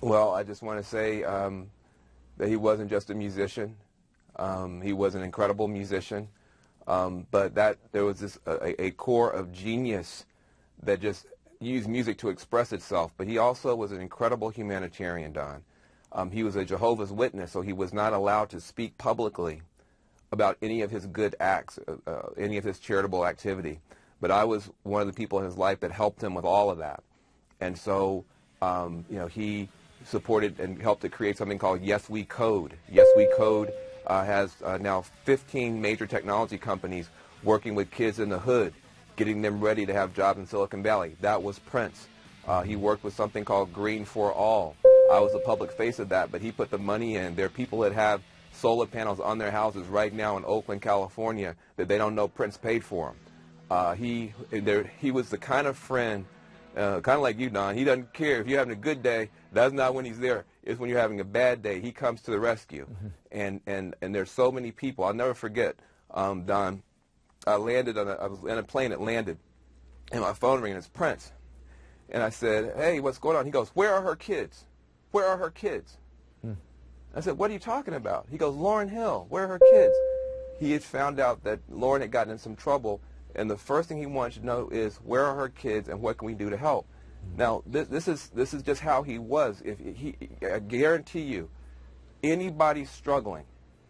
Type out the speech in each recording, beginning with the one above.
Well, I just want to say that he wasn't just a musician. He was an incredible musician, but that there was a core of genius that just used music to express itself. But he also was an incredible humanitarian, Don. He was a Jehovah's Witness, so he was not allowed to speak publicly about any of his good acts, any of his charitable activity. But I was one of the people in his life that helped him with all of that. And so, he supported and helped to create something called Yes We Code. Yes We Code has now 15 major technology companies working with kids in the hood, getting them ready to have jobs in Silicon Valley. That was Prince. He worked with something called Green for All. I was the public face of that, but he put the money in. There are people that have solar panels on their houses right now in Oakland, California, that they don't know Prince paid for them. He was the kind of friend, kind of like you, Don. He doesn't care if you're having a good day. That's not when he's there. It's when you're having a bad day. He comes to the rescue. And there's so many people. I'll never forget, Don. I was in a plane that landed, and my phone rang. It's Prince. And I said, "Hey, what's going on?" He goes, "Where are her kids? Where are her kids?" I said, "What are you talking about?" He goes, "Lauryn Hill, where are her kids?" He had found out that Lauryn had gotten in some trouble, and the first thing he wanted to know is, where are her kids and what can we do to help? Now, this is just how he was. I guarantee you, anybody struggling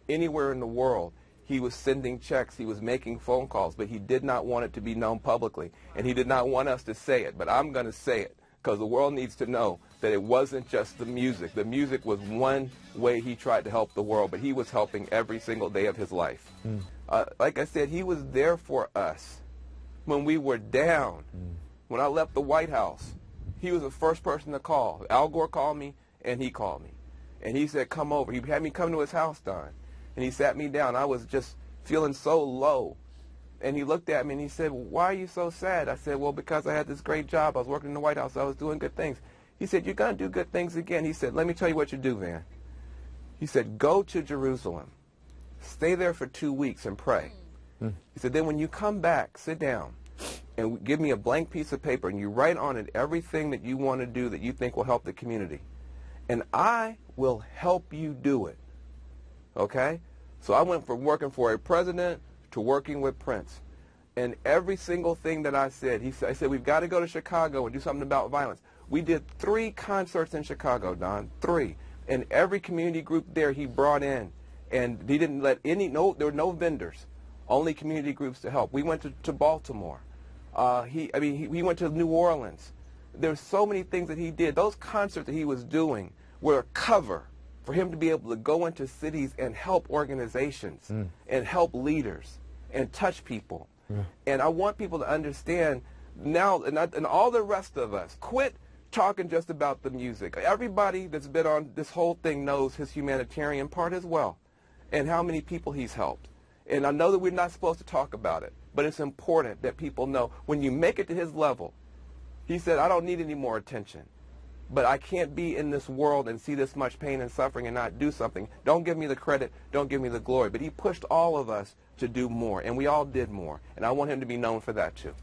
anywhere in the world, he was sending checks, he was making phone calls, but he did not want it to be known publicly, and he did not want us to say it, but I'm going to say it, because the world needs to know that it wasn't just the music. The music was one way he tried to help the world, but he was helping every single day of his life. Like I said, he was there for us when we were down. When I left the White House, he was the first person to call. Al Gore called me, and he called me. And he said, "Come over." He had me come to his house, Don. And he sat me down. I was just feeling so low. And he looked at me and he said, "Why are you so sad?" I said, "Well, because I had this great job. I was working in the White House. I was doing good things." He said, "You're going to do good things again." He said, "Let me tell you what you do, Van." He said, "Go to Jerusalem. Stay there for 2 weeks and pray." He said, "Then when you come back, sit down and give me a blank piece of paper and you write on it everything that you want to do that you think will help the community. And I will help you do it." Okay? So I went from working for a president to working with Prince. And every single thing that I said, I said, "We've got to go to Chicago and do something about violence." We did 3 concerts in Chicago, Don, 3. And every community group there he brought in. And he didn't let there were no vendors, only community groups to help. We went to Baltimore. We went to New Orleans. There's so many things that he did. Those concerts that he was doing were a cover for him to be able to go into cities and help organizations and help leaders and touch people. And I want people to understand now, and all the rest of us, quit talking just about the music. Everybody that's been on this whole thing knows his humanitarian part as well and how many people he's helped. And I know that we're not supposed to talk about it, but it's important that people know when you make it to his level. He said, "I don't need any more attention, but I can't be in this world and see this much pain and suffering and not do something. Don't give me the credit, don't give me the glory." But he pushed all of us to do more, and we all did more. And I want him to be known for that too.